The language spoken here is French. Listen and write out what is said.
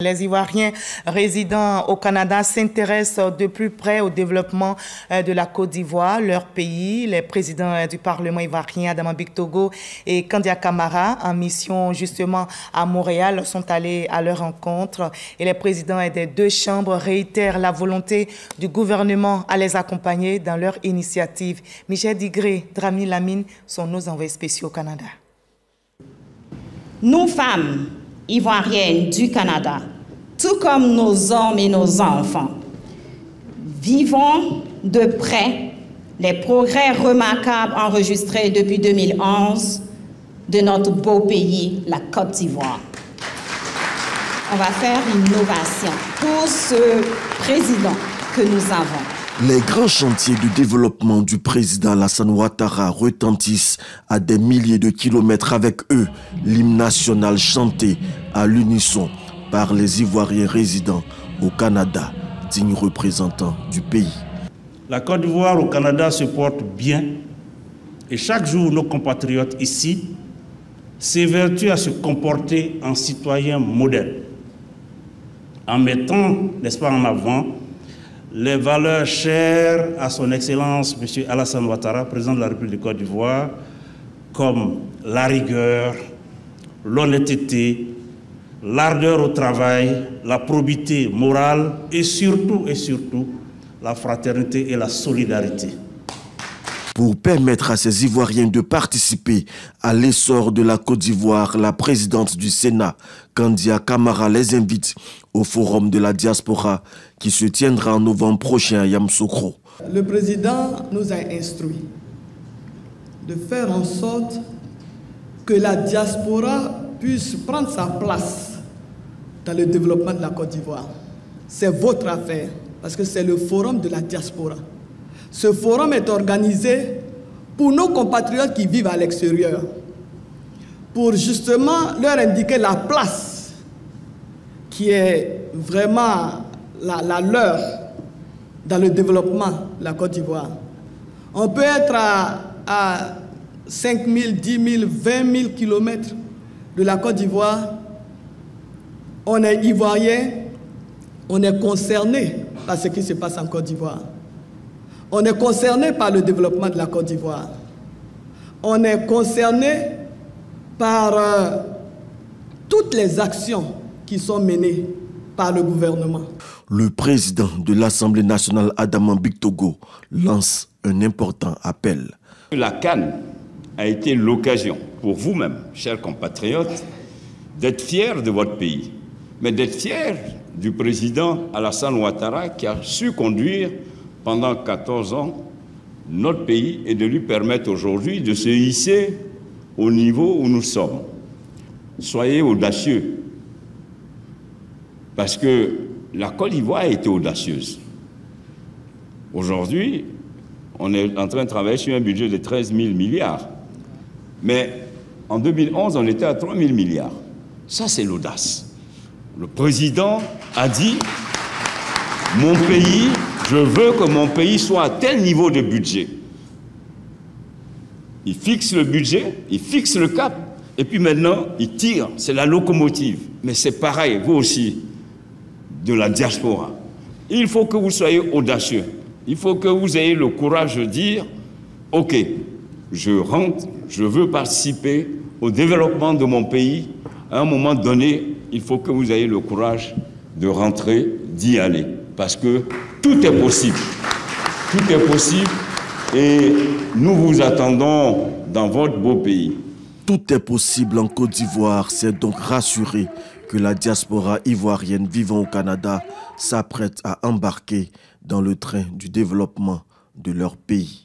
Les Ivoiriens résidant au Canada s'intéressent de plus près au développement de la Côte d'Ivoire, leur pays. Les présidents du Parlement ivoirien, Adama Bictogo et Kandia Camara, en mission justement à Montréal, sont allés à leur rencontre. Et les présidents des deux chambres réitèrent la volonté du gouvernement à les accompagner dans leur initiative. Michel Digré, Drami Lamine sont nos envoyés spéciaux au Canada. Nous, femmes ivoiriennes du Canada, tout comme nos hommes et nos enfants, vivons de près les progrès remarquables enregistrés depuis 2011 de notre beau pays, la Côte d'Ivoire. On va faire une innovation pour ce président que nous avons. Les grands chantiers de développement du président Alassane Ouattara retentissent à des milliers de kilomètres avec eux, l'hymne national chanté à l'unisson par les Ivoiriens résidant au Canada, dignes représentants du pays. La Côte d'Ivoire au Canada se porte bien et chaque jour nos compatriotes ici s'évertuent à se comporter en citoyens modèles, en mettant, n'est-ce pas, en avant les valeurs chères à son Excellence M. Alassane Ouattara, président de la République de Côte d'Ivoire, comme la rigueur, l'honnêteté, l'ardeur au travail, la probité morale et surtout, la fraternité et la solidarité. Pour permettre à ces Ivoiriens de participer à l'essor de la Côte d'Ivoire, la présidente du Sénat, Kandia Camara, les invite au Forum de la diaspora qui se tiendra en novembre prochain à Yamoussoukro. Le président nous a instruit de faire en sorte que la diaspora puisse prendre sa place dans le développement de la Côte d'Ivoire. C'est votre affaire, parce que c'est le Forum de la diaspora. Ce forum est organisé pour nos compatriotes qui vivent à l'extérieur, pour justement leur indiquer la place qui est vraiment la leur dans le développement de la Côte d'Ivoire. On peut être à 5 000, 10 000, 20 000 kilomètres de la Côte d'Ivoire. On est Ivoirien, on est concerné par ce qui se passe en Côte d'Ivoire. On est concerné par le développement de la Côte d'Ivoire. On est concerné par toutes les actions qui sont menées par le gouvernement. Le président de l'Assemblée nationale, Adama Bictogo, lance un important appel. La Cannes a été l'occasion pour vous-même, chers compatriotes, d'être fiers de votre pays, mais d'être fiers du président Alassane Ouattara qui a su conduire pendant 14 ans notre pays et de lui permettre aujourd'hui de se hisser au niveau où nous sommes. Soyez audacieux, parce que la Côte d'Ivoire a été audacieuse. Aujourd'hui, on est en train de travailler sur un budget de 13 000 milliards. Mais en 2011, on était à 3 000 milliards. Ça, c'est l'audace. Le président a dit « Mon pays, je veux que mon pays soit à tel niveau de budget. » Il fixe le budget, il fixe le cap, et puis maintenant, il tire. C'est la locomotive. Mais c'est pareil, vous aussi, de la diaspora. Il faut que vous soyez audacieux. Il faut que vous ayez le courage de dire « Ok, je rentre, je veux participer au développement de mon pays. » À un moment donné, il faut que vous ayez le courage de rentrer, d'y aller. Parce que tout est possible. Tout est possible et nous vous attendons dans votre beau pays. Tout est possible en Côte d'Ivoire. C'est donc rassuré que la diaspora ivoirienne vivant au Canada s'apprête à embarquer dans le train du développement de leur pays.